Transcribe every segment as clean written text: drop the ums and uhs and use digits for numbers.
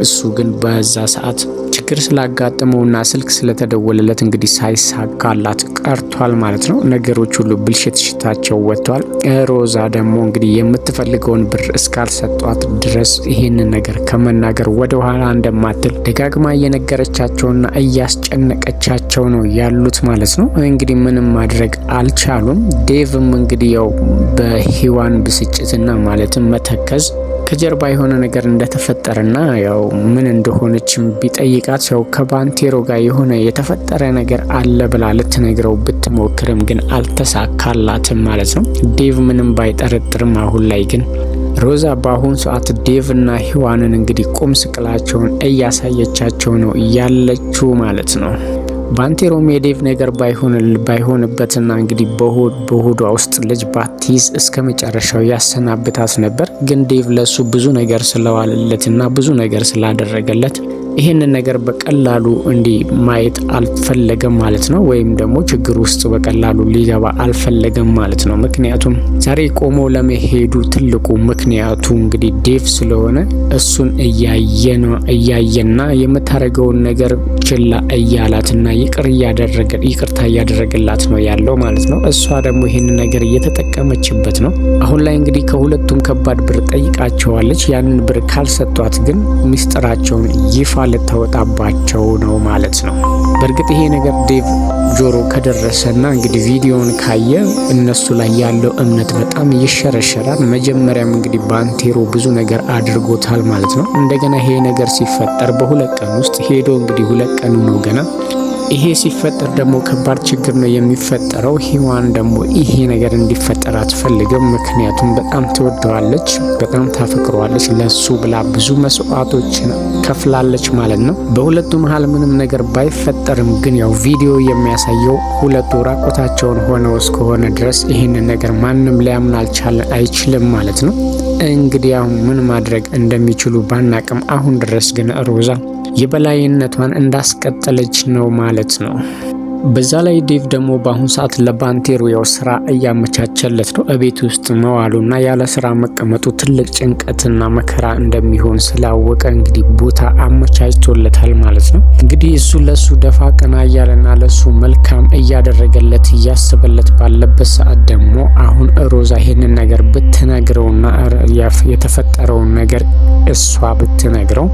እሱ ግን በዛ ሰዓት ችግር ስላጋጠመውና ስልክ ስለተደወለለት እንግዲህ ሳይሳካላት ቀርቷል ማለት ነው። ነገሮች ሁሉ ብልሽታቸው ወጥቷል። ሮዛ ደግሞ እንግዲህ የምትፈልገውን ብር እስካልሰጧት ድረስ ይህንን ነገር ከመናገር ወደ ኋላ እንደማትል ደጋግማ እየነገረቻቸውና እያስጨነቀቻቸው ነው ያሉት ማለት ነው። እንግዲህ ምንም ማድረግ አልቻሉም። ዴቭም እንግዲህ ያው በሂዋን ብስጭትና ማለትም መተከዝ ከጀርባ የሆነ ነገር እንደተፈጠረና ያው ምን እንደሆነችም ቢጠይቃት ያው ከባንቴሮ ጋር የሆነ የተፈጠረ ነገር አለ ብላ ልትነግረው ብትሞክርም ግን አልተሳካላትም ማለት ነው። ዴቭ ምንም ባይጠረጥርም አሁን ላይ ግን ሮዛ በአሁኑ ሰዓት ዴቭ እና ሂዋንን እንግዲህ ቁም ስቅላቸውን እያሳየቻቸው ነው ያለችው ማለት ነው። ባንቴሮም የዴቭ ነገር ባይሆንበትና እንግዲህ በሆዷ ውስጥ ልጅ ባትይዝ እስከ መጨረሻው ያሰናብታት ነበር። ግን ዴቭ ለሱ ብዙ ነገር ስለዋለለትና ብዙ ነገር ስላደረገለት ይህንን ነገር በቀላሉ እንዲህ ማየት አልፈለገም ማለት ነው። ወይም ደግሞ ችግር ውስጥ በቀላሉ ሊገባ አልፈለገም ማለት ነው። ምክንያቱም ዛሬ ቆሞ ለመሄዱ ትልቁ ምክንያቱ እንግዲህ ዴቭ ስለሆነ እሱን እያየና የምታደርገውን ነገር ችላ እያላትና ይቅርታ እያደረገላት ነው ያለው ማለት ነው። እሷ ደግሞ ይህንን ነገር እየተጠቀመችበት ነው። አሁን ላይ እንግዲህ ከሁለቱም ከባድ ብር ጠይቃቸዋለች። ያንን ብር ካልሰጧት ግን ሚስጥራቸውን ይፋ ልታወጣባቸው ነው ማለት ነው። በእርግጥ ይሄ ነገር ዴቭ ጆሮ ከደረሰና እንግዲህ ቪዲዮውን ካየ እነሱ ላይ ያለው እምነት በጣም ይሸረሸራል። መጀመሪያም እንግዲህ ባንቴሮ ብዙ ነገር አድርጎታል ማለት ነው። እንደገና ይሄ ነገር ሲፈጠር በሁለት ቀን ውስጥ ሄዶ እንግዲህ 2 ቀኑ ነው ገና። ይሄ ሲፈጠር ደግሞ ከባድ ችግር ነው የሚፈጠረው። ሂዋን ደግሞ ይሄ ነገር እንዲፈጠር አትፈልግም። ምክንያቱም በጣም ትወደዋለች፣ በጣም ታፈቅረዋለች። ለሱ ብላ ብዙ መስዋዕቶችን ከፍላለች ማለት ነው። በሁለቱ መሀል ምንም ነገር ባይፈጠርም ግን ያው ቪዲዮ የሚያሳየው ሁለቱ ራቆታቸውን ሆነው እስከሆነ ድረስ ይህንን ነገር ማንም ሊያምን አይችልም ማለት ነው። እንግዲህ አሁን ምን ማድረግ እንደሚችሉ ባናቅም አሁን ድረስ ግን ሮዛ የበላይነቷን እንዳስቀጠለች ነው ማለት ነው። በዛ ላይ ዴቭ ደግሞ በአሁኑ ሰዓት ለባንቴሮ ያው ስራ እያመቻቸለት ነው። እቤት ውስጥ መዋሉና ያለ ስራ መቀመጡ ትልቅ ጭንቀትና መከራ እንደሚሆን ስላወቀ እንግዲህ ቦታ አመቻችቶለታል ማለት ነው። እንግዲህ እሱ ለሱ ደፋ ቀና እያለና ለሱ መልካም እያደረገለት እያስበለት ባለበት ሰዓት ደግሞ አሁን ሮዛ ይሄንን ነገር ብትነግረውና የተፈጠረውን ነገር እሷ ብትነግረው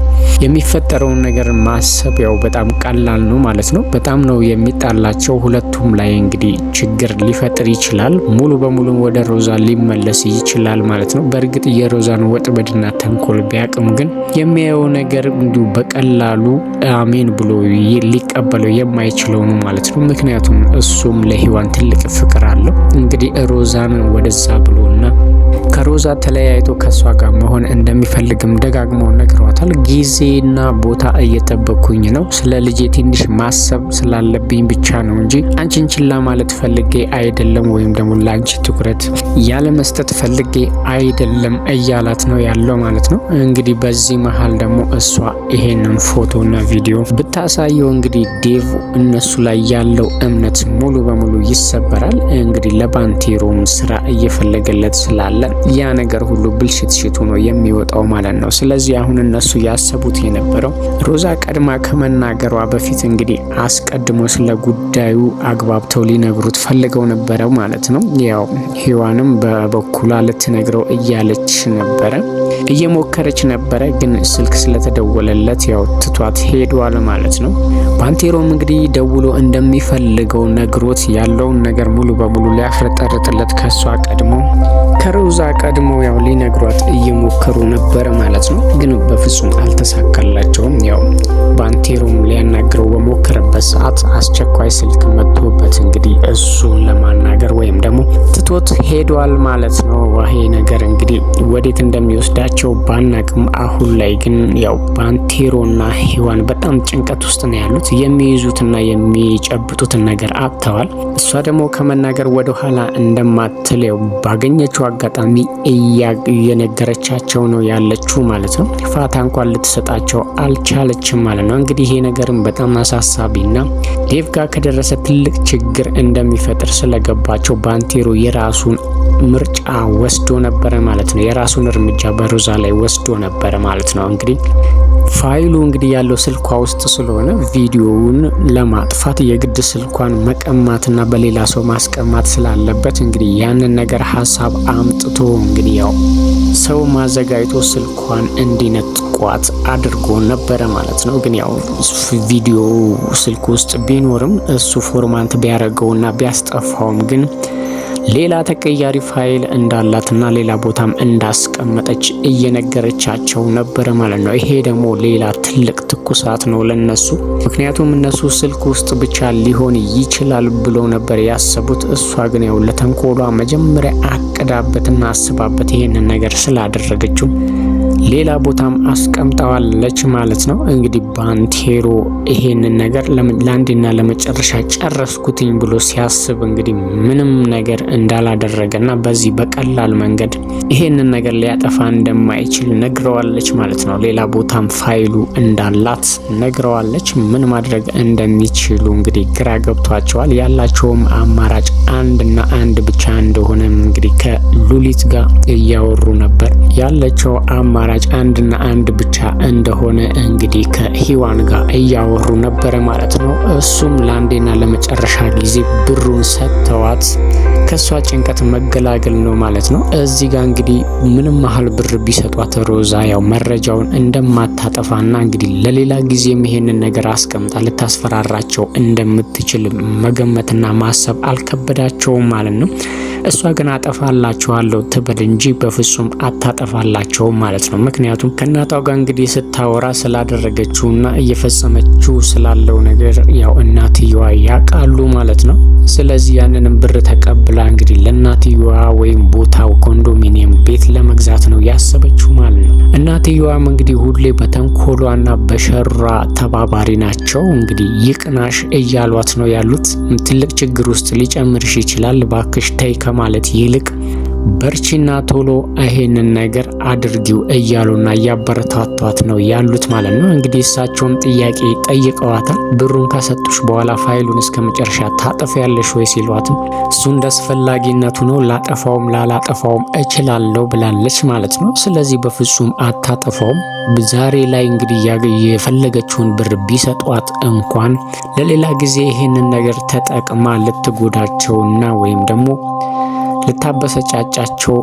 የሚፈጠረውን ነገር ማሰብ ያው በጣም ቀላል ነው ማለት ነው። በጣም ነው የሚጣላቸው ሁለቱም ላይ እንግዲህ ችግር ሊፈጥር ይችላል። ሙሉ በሙሉ ወደ ሮዛ ሊመለስ ይችላል ማለት ነው። በእርግጥ የሮዛን ወጥመድና ተንኮል ቢያቅም ግን የሚያየው ነገር እንዲሁ በቀላሉ አሜን ብሎ ሊቀበለው የማይችለው ነው ማለት ነው። ምክንያቱም እሱም ለሂዋን ትልቅ ፍቅር አለው። እንግዲህ ሮዛን ወደዛ ብሎና ከሮዛ ተለያይቶ ከሷ ጋር መሆን እንደሚፈልግም ደጋግሞ ነግሯታል። ጊዜና ቦታ እየጠበኩኝ ነው፣ ስለ ልጄ ትንሽ ማሰብ ስላለብኝ ብቻ ነው እንጂ አንቺን ችላ ማለት ፈልጌ አይደለም፣ ወይም ደግሞ ለአንቺ ትኩረት ያለ መስጠት ፈልጌ አይደለም እያላት ነው ያለው ማለት ነው። እንግዲህ በዚህ መሀል ደግሞ እሷ ይሄንን ፎቶና ቪዲዮ ብታሳየው እንግዲህ ዴቭ እነሱ ላይ ያለው እምነት ሙሉ በሙሉ ይሰበራል። እንግዲህ ለባንቴሮም ስራ እየፈለገለት ስላለ ያ ነገር ሁሉ ብልሽት ሆኖ የሚወጣው ማለት ነው። ስለዚህ አሁን እነሱ ያሰቡት የነበረው ሮዛ ቀድማ ከመናገሯ በፊት እንግዲህ አስቀድሞ ስለ ጉዳዩ አግባብተው ሊነግሩት ፈልገው ነበረ ማለት ነው። ያው ሂዋንም በበኩሏ ልትነግረው እያለች ነበረ፣ እየሞከረች ነበረ። ግን ስልክ ስለተደወለለት ያው ትቷት ሄዷል ማለት ነው። ባንቴሮም እንግዲህ ደውሎ እንደሚፈልገው ነግሮት ያለውን ነገር ሙሉ በሙሉ ሊያፍረጠርጥለት ከሮዛ ቀድሞ ያው ሊነግሯት እየሞከሩ ነበረ ማለት ነው። ግን በፍጹም አልተሳካላቸውም። ያው ባንቴሮም ሊያናግረው በሞከረበት ሰዓት አስቸኳይ ስልክ መጥቶበት እንግዲህ እሱን ለማናገር ወይም ደግሞ ትቶት ሄዷል ማለት ነው። ይሄ ነገር እንግዲህ ወዴት እንደሚወስዳቸው ባናቅም አሁን ላይ ግን ያው ባንቴሮና ሂዋን በጣም ጭንቀት ውስጥ ነው ያሉት። የሚይዙትና የሚጨብጡትን ነገር አጥተዋል። እሷ ደግሞ ከመናገር ወደ ኋላ እንደማትል ያው ባገኘችው አጋጣሚ እየነገረቻቸው ነው ያለችው ማለት ነው። ፋታ እንኳን ልትሰጣቸው አልቻለችም ማለት ነው። እንግዲህ ይሄ ነገርም በጣም አሳሳቢና ዴቭ ጋር ከደረሰ ትልቅ ችግር እንደሚፈጥር ስለገባቸው ባንቴሮ የራሱን ምርጫ ወስዶ ነበረ ማለት ነው። የራሱን እርምጃ በሮዛ ላይ ወስዶ ነበረ ማለት ነው። እንግዲህ ፋይሉ እንግዲህ ያለው ስልኳ ውስጥ ስለሆነ ቪዲዮውን ለማጥፋት የግድ ስልኳን መቀማትና በሌላ ሰው ማስቀማት ስላለበት እንግዲህ ያንን ነገር ሀሳብ አምጥቶ እንግዲህ ያው ሰው ማዘጋጅቶ ስልኳን እንዲነጥቋት አድርጎ ነበረ ማለት ነው። ግን ያው ቪዲዮ ስልክ ውስጥ ቢኖርም እሱ ፎርማት ቢያደርገውና ቢያስጠፋውም ግን ሌላ ተቀያሪ ፋይል እንዳላትና ሌላ ቦታም እንዳስቀመጠች እየነገረቻቸው ነበረ ማለት ነው። ይሄ ደግሞ ሌላ ትልቅ ትኩሳት ነው ለነሱ። ምክንያቱም እነሱ ስልክ ውስጥ ብቻ ሊሆን ይችላል ብለው ነበር ያሰቡት። እሷ ግን ያው ለተንኮሏ መጀመሪያ አቅዳበትና አስባበት ይሄንን ነገር ስላደረገችው ሌላ ቦታም አስቀምጠዋለች ማለት ነው። እንግዲህ ባንቴሮ ይሄንን ነገር ለአንዴና ለመጨረሻ ጨረስኩትኝ ብሎ ሲያስብ እንግዲህ ምንም ነገር እንዳላደረገና በዚህ በቀላል መንገድ ይሄንን ነገር ሊያጠፋ እንደማይችል ነግረዋለች ማለት ነው። ሌላ ቦታም ፋይሉ እንዳላት ነግረዋለች። ምን ማድረግ እንደሚችሉ እንግዲህ ግራ ገብቷቸዋል። ያላቸውም አማራጭ አንድና አንድ ብቻ እንደሆነ እንግዲህ ከሉሊት ጋር እያወሩ ነበር። ያለቸው አማራጭ አንድና አንድ ብቻ እንደሆነ እንግዲህ ከሂዋን ጋር እያወሩ ነበረ ማለት ነው። እሱም ለአንዴና ለመጨረሻ ጊዜ ብሩን ሰጥተዋት ከሷ ጭንቀት መገላገል ነው ማለት ነው። እዚህ ጋር እንግዲህ ምንም ያህል ብር ቢሰጧት ሮዛ ያው መረጃውን እንደማታጠፋና እንግዲህ ለሌላ ጊዜም ይሄንን ነገር አስቀምጣ ልታስፈራራቸው እንደምትችል መገመትና ማሰብ አልከበዳቸውም ማለት ነው። እሷ ግን አጠፋላቸዋለሁ ትበል እንጂ በፍጹም አታጠፋላቸውም ማለት ነው። ምክንያቱም ከእናቷ ጋር እንግዲህ ስታወራ ስላደረገችውና እየፈጸመችው ስላለው ነገር ያው እናትየዋ ያውቃሉ ማለት ነው። ስለዚህ ያንንም ብር ተቀብላ እንግዲህ ለእናትየዋ ወይም ቦታው ኮንዶሚኒየም ቤት ለመግዛት ነው ያሰበችው ማለት ነው። እናትየዋም እንግዲህ ሁሌ በተንኮሏና በሸሯ ተባባሪ ናቸው። እንግዲህ ይቅናሽ እያሏት ነው ያሉት። ትልቅ ችግር ውስጥ ሊጨምርሽ ይችላል፣ ባክሽ ተይ ከማለት ይልቅ በርቺና ቶሎ ይሄንን ነገር አድርጊው እያሉና እያበረታቷት ነው ያሉት ማለት ነው። እንግዲህ እሳቸውም ጥያቄ ጠይቀዋታል። ብሩን ከሰጡሽ በኋላ ፋይሉን እስከ መጨረሻ ታጠፊያለሽ ወይ ሲሏትም እሱ እንዳስፈላጊነቱ ነው፣ ላጠፋውም ላላጠፋውም እችላለሁ ብላለች ማለት ነው። ስለዚህ በፍጹም አታጠፋውም። ዛሬ ላይ እንግዲህ የፈለገችውን ብር ቢሰጧት እንኳን ለሌላ ጊዜ ይሄንን ነገር ተጠቅማ ልትጎዳቸውና ወይም ደግሞ ልታበሰጫጫቸው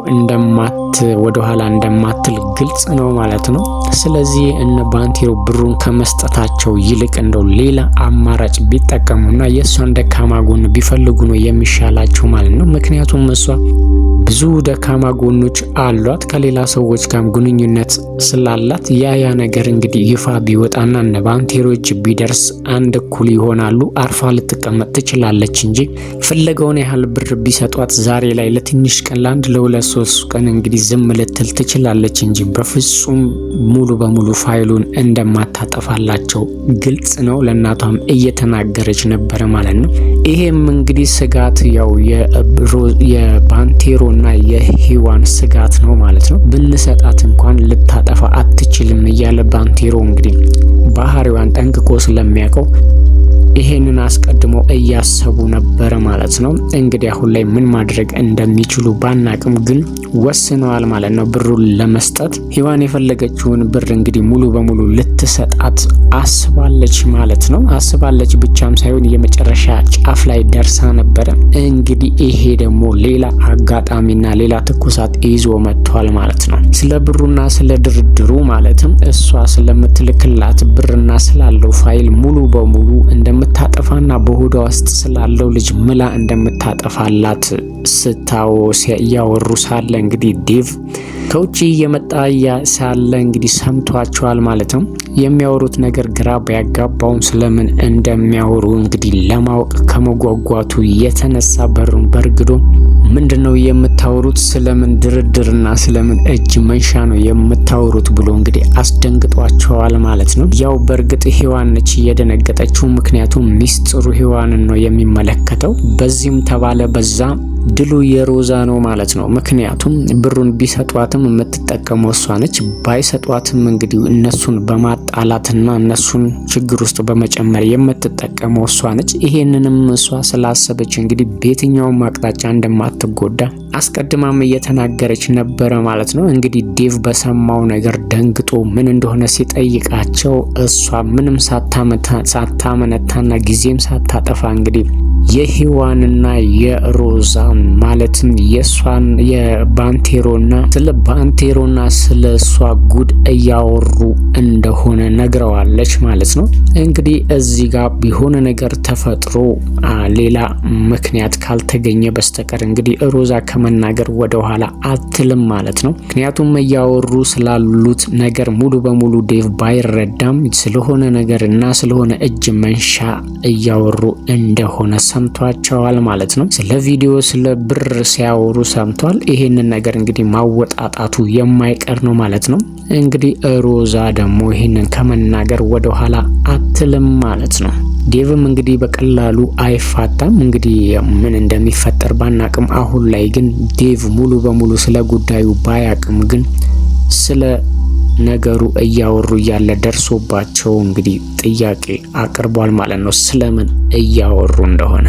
ወደኋላ እንደማትል ግልጽ ነው ማለት ነው። ስለዚህ እነ ባንቴሮ ብሩን ከመስጠታቸው ይልቅ እንደው ሌላ አማራጭ ቢጠቀሙና የእሷን ደካማ ጎን ቢፈልጉ ነው የሚሻላቸው ማለት ነው። ምክንያቱም እሷ ብዙ ደካማ ጎኖች አሏት፣ ከሌላ ሰዎች ጋር ግንኙነት ስላላት ያ ነገር እንግዲህ ይፋ ቢወጣና እነ ባንቴሮ እጅ ቢደርስ አንድ እኩል ይሆናሉ። አርፋ ልትቀመጥ ትችላለች እንጂ ፈለገውን ያህል ብር ቢሰጧት ዛሬ ላይ ለትንሽ ቀን ለአንድ ለሁለት ሶስት ቀን እንግዲህ ዝም ልትል ትችላለች እንጂ በፍጹም ሙሉ በሙሉ ፋይሉን እንደማታጠፋላቸው ግልጽ ነው። ለእናቷም እየተናገረች ነበረ ማለት ነው። ይሄም እንግዲህ ስጋት ያው የባንቴሮና የሂዋን ስጋት ነው ማለት ነው። ብንሰጣት እንኳን ልታጠፋ አትችልም እያለ ባንቴሮ እንግዲህ ባህሪዋን ጠንቅቆ ስለሚያውቀው ይሄንን አስቀድሞ እያሰቡ ነበረ ማለት ነው። እንግዲህ አሁን ላይ ምን ማድረግ እንደሚችሉ ባናቅም ግን ወስነዋል ማለት ነው ብሩን ለመስጠት። ሂዋን የፈለገችውን ብር እንግዲህ ሙሉ በሙሉ ልትሰጣት አስባለች ማለት ነው። አስባለች ብቻም ሳይሆን የመጨረሻ ጫፍ ላይ ደርሳ ነበረ። እንግዲህ ይሄ ደግሞ ሌላ አጋጣሚና ሌላ ትኩሳት ይዞ መጥቷል ማለት ነው። ስለ ብሩና ስለ ድርድሩ ማለትም እሷ ስለምትልክላት ብርና ስላለው ፋይል ሙሉ በሙሉ እንደምታጠፋና በሆዷ ውስጥ ስላለው ልጅ ምላ እንደምታጠፋላት እያወሩ ሳለ እንግዲህ ዴቭ ከውጭ እየመጣ ሳለ እንግዲህ ሰምቷቸዋል ማለት ነው። የሚያወሩት ነገር ግራ ቢያጋባውም ስለምን እንደሚያወሩ እንግዲህ ለማወቅ ከመጓጓቱ የተነሳ በሩን በርግዶ ምንድነው የምታወሩት? ስለምን ድርድርና ስለምን እጅ መንሻ ነው የምታወሩት ብሎ እንግዲህ አስደንግጧቸዋል ማለት ነው። ያው በእርግጥ ሂዋን ነች እየደነገጠችው፣ ምክንያቱም ሚስጥሩ ሂዋንን ነው የሚመለከተው። በዚህም ተባለ በዛ ድሉ የሮዛ ነው ማለት ነው። ምክንያቱም ብሩን ቢሰጧትም የምትጠቀመው እሷ ነች፣ ባይሰጧትም እንግዲህ እነሱን በማጣላትና እነሱን ችግር ውስጥ በመጨመር የምትጠቀመው እሷ ነች። ይሄንንም እሷ ስላሰበች እንግዲህ በየትኛውም አቅጣጫ እንደማትጎዳ አስቀድማም እየተናገረች ነበረ ማለት ነው። እንግዲህ ዴቭ በሰማው ነገር ደንግጦ ምን እንደሆነ ሲጠይቃቸው እሷ ምንም ሳታመነታና ጊዜም ሳታጠፋ እንግዲህ የሔዋንና የሮዛን ማለትም የሷን የባንቴሮና ስለ እሷ ጉድ እያወሩ እንደሆነ ነግረዋለች ማለት ነው። እንግዲህ እዚህ ጋር ቢሆነ ነገር ተፈጥሮ ሌላ ምክንያት ካልተገኘ በስተቀር እንግዲህ ሮዛ ከመናገር ወደ ኋላ አትልም ማለት ነው። ምክንያቱም እያወሩ ስላሉት ነገር ሙሉ በሙሉ ዴቭ ባይረዳም ስለሆነ ነገር እና ስለሆነ እጅ መንሻ እያወሩ እንደሆነ ሰምቷቸዋል ማለት ነው። ስለ ቪዲዮ ስለ ብር ሲያወሩ ሰምቷል። ይሄንን ነገር እንግዲህ ማወጣጣቱ የማይቀር ነው ማለት ነው። እንግዲህ ሮዛ ደግሞ ይሄንን ከመናገር ወደ ኋላ አትልም ማለት ነው። ዴቭም እንግዲህ በቀላሉ አይፋታም። እንግዲህ ምን እንደሚፈጠር ባናቅም አሁን ላይ ግን ዴቭ ሙሉ በሙሉ ስለ ጉዳዩ ባያቅም ግን ስለ ነገሩ እያወሩ እያለ ደርሶባቸው እንግዲህ ጥያቄ አቅርቧል ማለት ነው፣ ስለምን እያወሩ እንደሆነ።